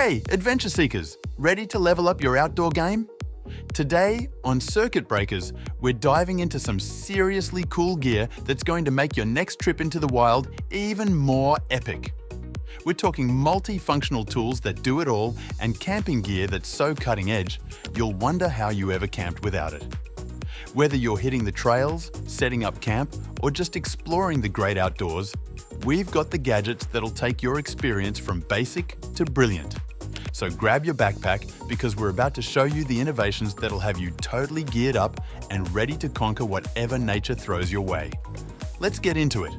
Hey, adventure seekers, ready to level up your outdoor game? Today, on Circuit Breakers, we're diving into some seriously cool gear that's going to make your next trip into the wild even more epic. We're talking multifunctional tools that do it all and camping gear that's so cutting edge, you'll wonder how you ever camped without it. Whether you're hitting the trails, setting up camp, or just exploring the great outdoors, we've got the gadgets that'll take your experience from basic to brilliant. So grab your backpack because we're about to show you the innovations that'll have you totally geared up and ready to conquer whatever nature throws your way. Let's get into it.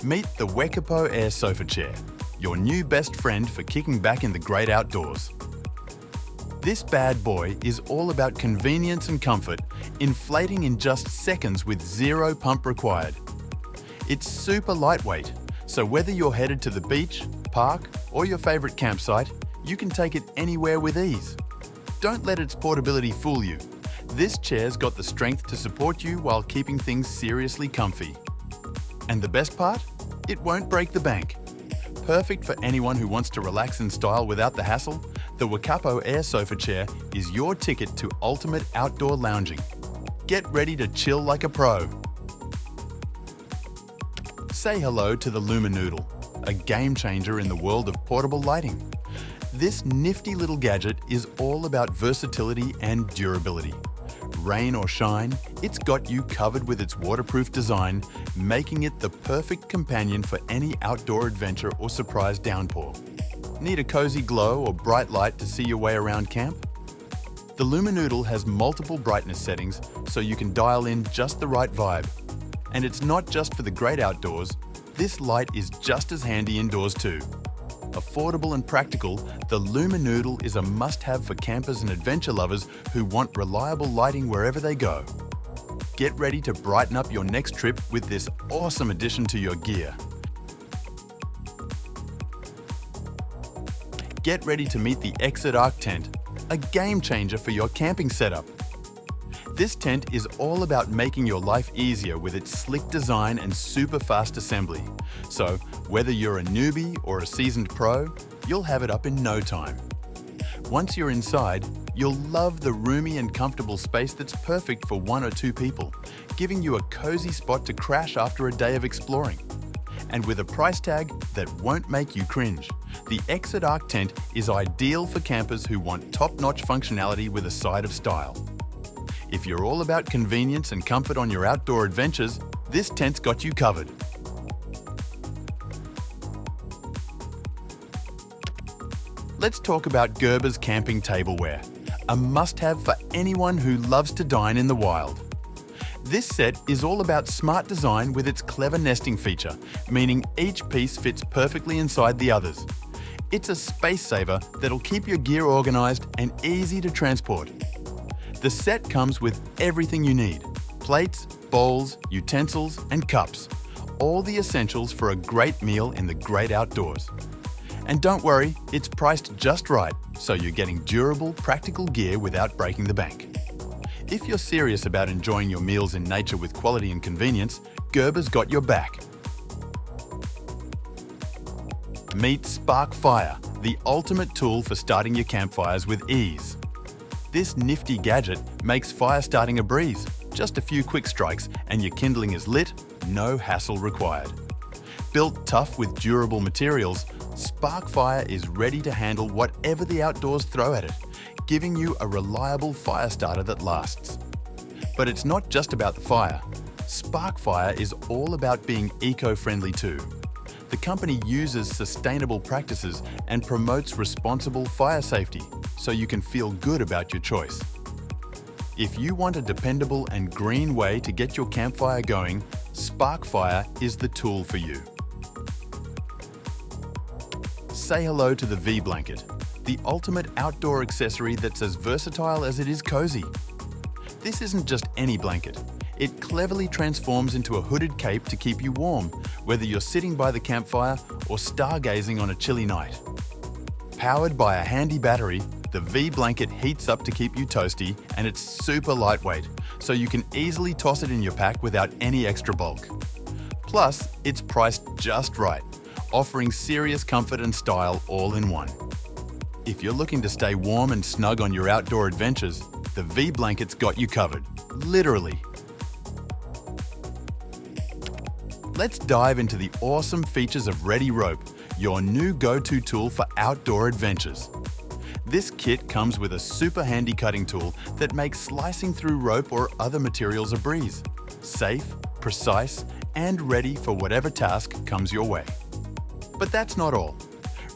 Meet the Wekapo Air Sofa Chair, your new best friend for kicking back in the great outdoors. This bad boy is all about convenience and comfort, inflating in just seconds with zero pump required. It's super lightweight, so whether you're headed to the beach, park, or your favorite campsite, you can take it anywhere with ease. Don't let its portability fool you. This chair's got the strength to support you while keeping things seriously comfy. And the best part? It won't break the bank. Perfect for anyone who wants to relax in style without the hassle, the Wekapo Air Sofa Chair is your ticket to ultimate outdoor lounging. Get ready to chill like a pro. Say hello to the Luminoodle, a game changer in the world of portable lighting. This nifty little gadget is all about versatility and durability. Rain or shine, it's got you covered with its waterproof design, making it the perfect companion for any outdoor adventure or surprise downpour. Need a cozy glow or bright light to see your way around camp? The Luminoodle has multiple brightness settings, so you can dial in just the right vibe. And it's not just for the great outdoors, this light is just as handy indoors too. Affordable and practical, the Luminoodle is a must-have for campers and adventure lovers who want reliable lighting wherever they go. Get ready to brighten up your next trip with this awesome addition to your gear. Get ready to meet the Exit Arc tent, a game changer for your camping setup. This tent is all about making your life easier with its slick design and super fast assembly. So, whether you're a newbie or a seasoned pro, you'll have it up in no time. Once you're inside, you'll love the roomy and comfortable space that's perfect for 1 or 2 people, giving you a cozy spot to crash after a day of exploring. And with a price tag that won't make you cringe, the Exit Arc tent is ideal for campers who want top-notch functionality with a side of style. If you're all about convenience and comfort on your outdoor adventures, this tent's got you covered. Let's talk about Gerber's camping tableware, a must-have for anyone who loves to dine in the wild. This set is all about smart design with its clever nesting feature, meaning each piece fits perfectly inside the others. It's a space saver that'll keep your gear organized and easy to transport. The set comes with everything you need: plates, bowls, utensils, and cups. All the essentials for a great meal in the great outdoors. And don't worry, it's priced just right, so you're getting durable, practical gear without breaking the bank. If you're serious about enjoying your meals in nature with quality and convenience, Gerber's got your back. Meet Campfire, the ultimate tool for starting your campfires with ease. This nifty gadget makes fire starting a breeze. Just a few quick strikes and your kindling is lit, no hassle required. Built tough with durable materials, Campfire is ready to handle whatever the outdoors throw at it, giving you a reliable fire starter that lasts. But it's not just about the fire. Campfire is all about being eco-friendly too. The company uses sustainable practices and promotes responsible fire safety, so you can feel good about your choice. If you want a dependable and green way to get your campfire going, Campfire is the tool for you. Say hello to the V-Blanket, the ultimate outdoor accessory that's as versatile as it is cozy. This isn't just any blanket. It cleverly transforms into a hooded cape to keep you warm, whether you're sitting by the campfire or stargazing on a chilly night. Powered by a handy battery, the V-Blanket heats up to keep you toasty, and it's super lightweight, so you can easily toss it in your pack without any extra bulk. Plus, it's priced just right, offering serious comfort and style all in one. If you're looking to stay warm and snug on your outdoor adventures, the V-Blanket's got you covered, literally. Let's dive into the awesome features of Ready Rope, your new go-to tool for outdoor adventures. This kit comes with a super handy cutting tool that makes slicing through rope or other materials a breeze. Safe, precise, and ready for whatever task comes your way. But that's not all.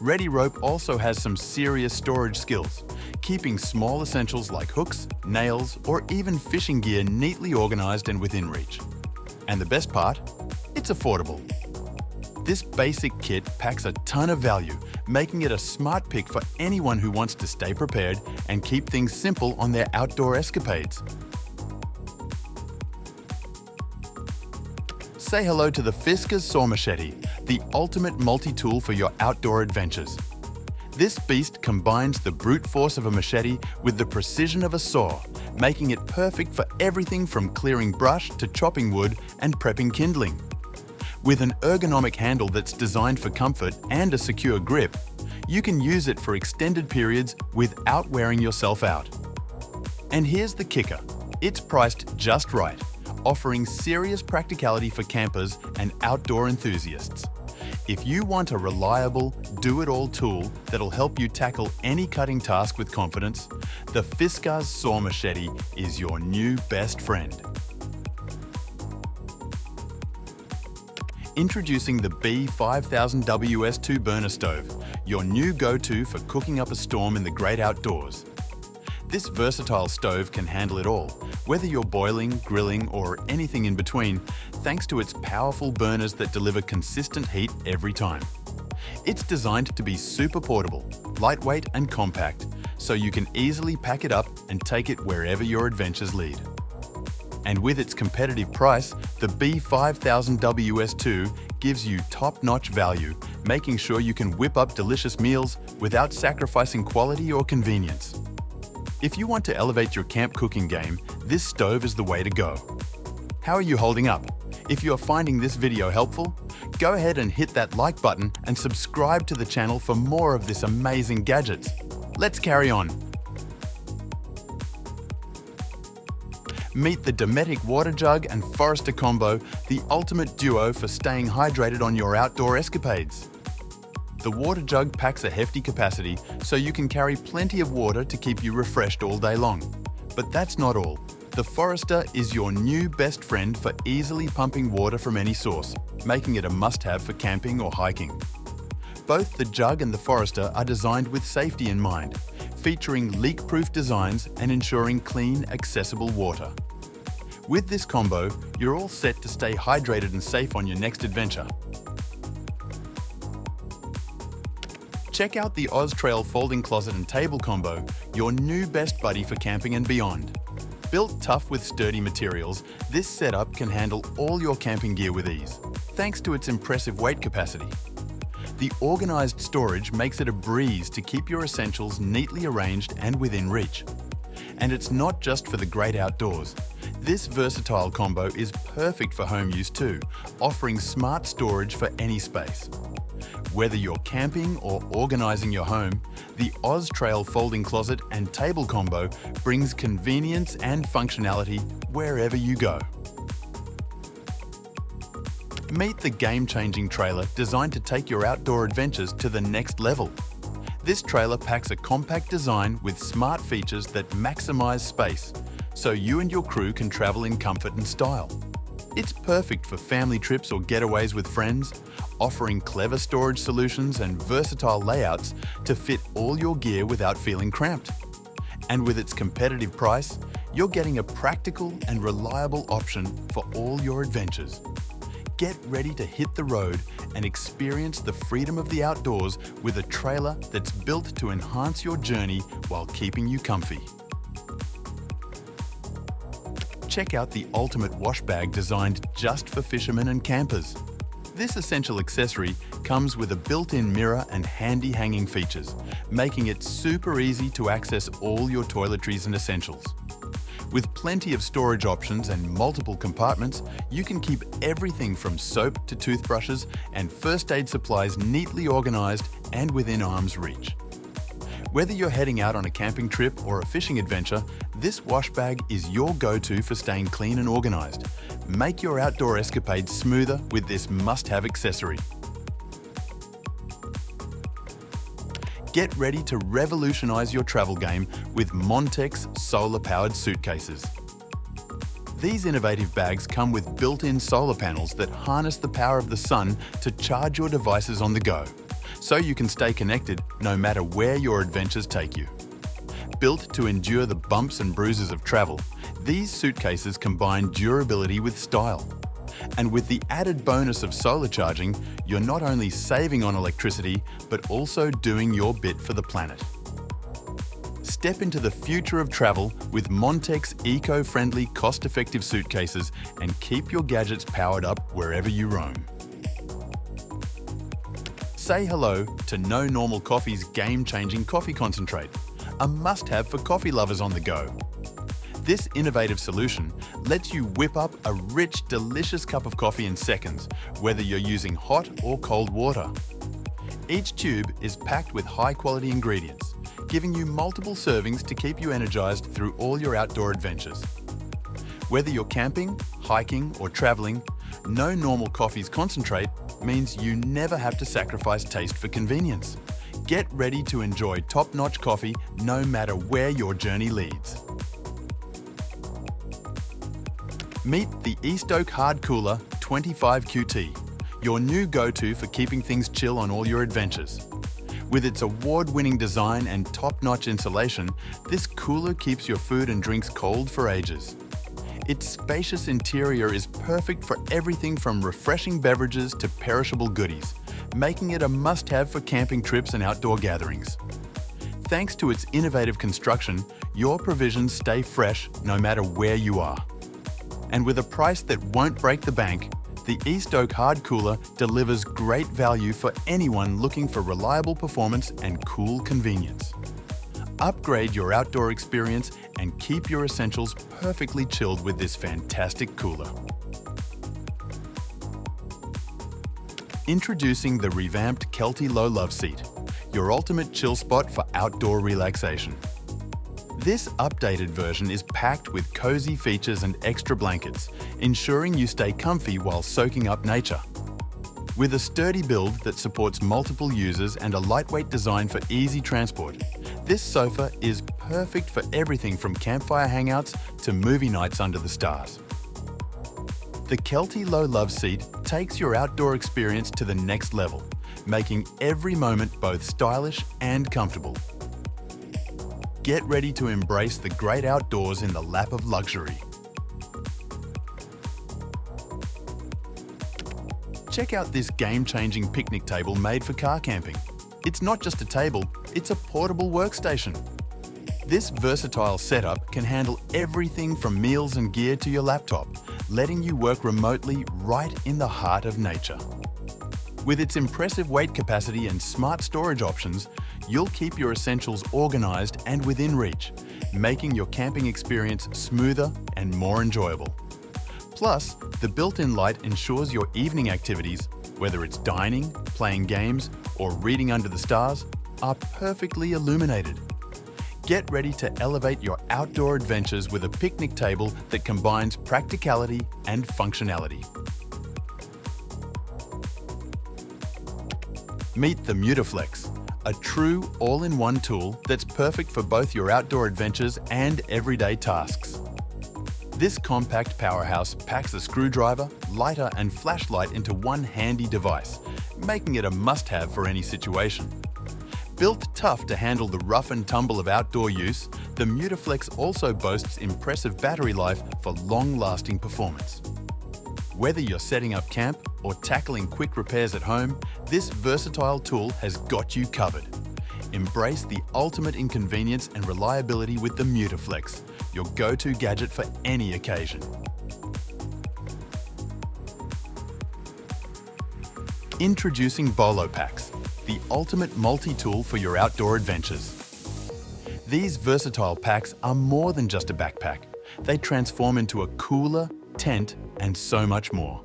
Ready Rope also has some serious storage skills, keeping small essentials like hooks, nails, or even fishing gear neatly organized and within reach. And the best part? It's affordable. This basic kit packs a ton of value, making it a smart pick for anyone who wants to stay prepared and keep things simple on their outdoor escapades. Say hello to the Fiskars Saw Machete, the ultimate multi-tool for your outdoor adventures. This beast combines the brute force of a machete with the precision of a saw, making it perfect for everything from clearing brush to chopping wood and prepping kindling. With an ergonomic handle that's designed for comfort and a secure grip, you can use it for extended periods without wearing yourself out. And here's the kicker, it's priced just right, offering serious practicality for campers and outdoor enthusiasts. If you want a reliable, do-it-all tool that'll help you tackle any cutting task with confidence, the Fiskars Saw Machete is your new best friend. Introducing the B5000WS2 burner stove, your new go-to for cooking up a storm in the great outdoors. This versatile stove can handle it all, whether you're boiling, grilling, or anything in between, thanks to its powerful burners that deliver consistent heat every time. It's designed to be super portable, lightweight and compact, so you can easily pack it up and take it wherever your adventures lead. And with its competitive price, the B5000WS2 gives you top-notch value, making sure you can whip up delicious meals without sacrificing quality or convenience. If you want to elevate your camp cooking game, this stove is the way to go. How are you holding up? If you're finding this video helpful, go ahead and hit that like button and subscribe to the channel for more of this amazing gadgets. Let's carry on. Meet the Dometic water jug and Forester combo, the ultimate duo for staying hydrated on your outdoor escapades. The water jug packs a hefty capacity, so you can carry plenty of water to keep you refreshed all day long. But that's not all. The Forester is your new best friend for easily pumping water from any source, making it a must-have for camping or hiking. Both the jug and the Forester are designed with safety in mind, featuring leak-proof designs and ensuring clean, accessible water. With this combo, you're all set to stay hydrated and safe on your next adventure. Check out the Oztrail folding closet and table combo, your new best buddy for camping and beyond. Built tough with sturdy materials, this setup can handle all your camping gear with ease, thanks to its impressive weight capacity. The organized storage makes it a breeze to keep your essentials neatly arranged and within reach. And it's not just for the great outdoors. This versatile combo is perfect for home use too, offering smart storage for any space. Whether you're camping or organizing your home, the Oztrail folding closet and table combo brings convenience and functionality wherever you go. Meet the game-changing trailer designed to take your outdoor adventures to the next level. This trailer packs a compact design with smart features that maximize space, so you and your crew can travel in comfort and style. It's perfect for family trips or getaways with friends, offering clever storage solutions and versatile layouts to fit all your gear without feeling cramped. And with its competitive price, you're getting a practical and reliable option for all your adventures. Get ready to hit the road and experience the freedom of the outdoors with a trailer that's built to enhance your journey while keeping you comfy. Check out the ultimate wash bag designed just for fishermen and campers. This essential accessory comes with a built-in mirror and handy hanging features, making it super easy to access all your toiletries and essentials. With plenty of storage options and multiple compartments, you can keep everything from soap to toothbrushes and first aid supplies neatly organised and within arm's reach. Whether you're heading out on a camping trip or a fishing adventure, this wash bag is your go-to for staying clean and organised. Make your outdoor escapades smoother with this must-have accessory. Get ready to revolutionise your travel game with Montex solar-powered suitcases. These innovative bags come with built-in solar panels that harness the power of the sun to charge your devices on the go, so you can stay connected no matter where your adventures take you. Built to endure the bumps and bruises of travel, these suitcases combine durability with style. And with the added bonus of solar charging, you're not only saving on electricity, but also doing your bit for the planet. Step into the future of travel with Montex eco-friendly, cost-effective suitcases and keep your gadgets powered up wherever you roam. Say hello to No Normal Coffee's game-changing coffee concentrate, a must-have for coffee lovers on the go. This innovative solution lets you whip up a rich, delicious cup of coffee in seconds, whether you're using hot or cold water. Each tube is packed with high-quality ingredients, giving you multiple servings to keep you energized through all your outdoor adventures. Whether you're camping, hiking, or traveling, No Normal Coffee's concentrate means you never have to sacrifice taste for convenience. Get ready to enjoy top-notch coffee no matter where your journey leads. Meet the East Oak Hard Cooler 25QT, your new go-to for keeping things chill on all your adventures. With its award-winning design and top-notch insulation, this cooler keeps your food and drinks cold for ages. Its spacious interior is perfect for everything from refreshing beverages to perishable goodies, making it a must-have for camping trips and outdoor gatherings. Thanks to its innovative construction, your provisions stay fresh no matter where you are. And with a price that won't break the bank, the East Oak Hard Cooler delivers great value for anyone looking for reliable performance and cool convenience. Upgrade your outdoor experience and keep your essentials perfectly chilled with this fantastic cooler. Introducing the revamped Kelty Low Love Seat, your ultimate chill spot for outdoor relaxation. This updated version is packed with cozy features and extra blankets, ensuring you stay comfy while soaking up nature. With a sturdy build that supports multiple users and a lightweight design for easy transport, this sofa is perfect for everything from campfire hangouts to movie nights under the stars. The Kelty Low Love Seat takes your outdoor experience to the next level, making every moment both stylish and comfortable. Get ready to embrace the great outdoors in the lap of luxury. Check out this game-changing picnic table made for car camping. It's not just a table, it's a portable workstation. This versatile setup can handle everything from meals and gear to your laptop, letting you work remotely right in the heart of nature. With its impressive weight capacity and smart storage options, you'll keep your essentials organized and within reach, making your camping experience smoother and more enjoyable. Plus, the built-in light ensures your evening activities, whether it's dining, playing games, or reading under the stars, are perfectly illuminated. Get ready to elevate your outdoor adventures with a picnic table that combines practicality and functionality. Meet the Mutaflex, a true all-in-one tool that's perfect for both your outdoor adventures and everyday tasks. This compact powerhouse packs a screwdriver, lighter and flashlight into one handy device, making it a must-have for any situation. Built tough to handle the rough and tumble of outdoor use, the Mutaflex also boasts impressive battery life for long-lasting performance. Whether you're setting up camp or tackling quick repairs at home, this versatile tool has got you covered. Embrace the ultimate in convenience and reliability with the Mutaflex, your go-to gadget for any occasion. Introducing Bolo Packs, the ultimate multi-tool for your outdoor adventures. These versatile packs are more than just a backpack. They transform into a cooler, tent, and so much more.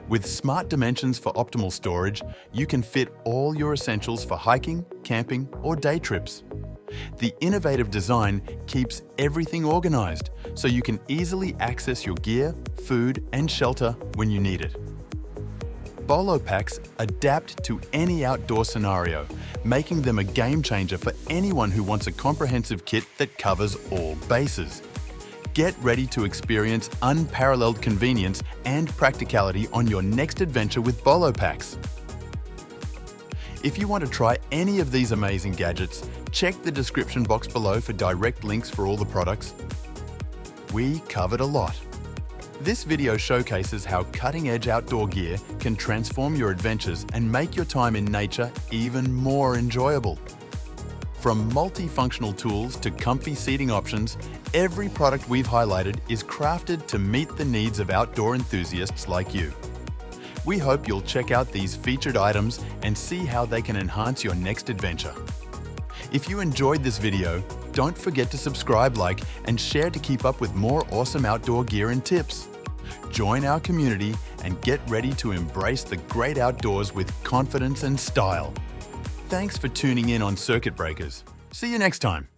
With smart dimensions for optimal storage, you can fit all your essentials for hiking, camping, or day trips. The innovative design keeps everything organized, so you can easily access your gear, food, and shelter when you need it. Bolo packs adapt to any outdoor scenario, making them a game changer for anyone who wants a comprehensive kit that covers all bases. Get ready to experience unparalleled convenience and practicality on your next adventure with Bolo packs. If you want to try any of these amazing gadgets, check the description box below for direct links for all the products. We covered a lot. This video showcases how cutting-edge outdoor gear can transform your adventures and make your time in nature even more enjoyable. From multifunctional tools to comfy seating options, every product we've highlighted is crafted to meet the needs of outdoor enthusiasts like you. We hope you'll check out these featured items and see how they can enhance your next adventure. If you enjoyed this video, don't forget to subscribe, like, and share to keep up with more awesome outdoor gear and tips. Join our community and get ready to embrace the great outdoors with confidence and style. Thanks for tuning in on Circuit Breakers. See you next time.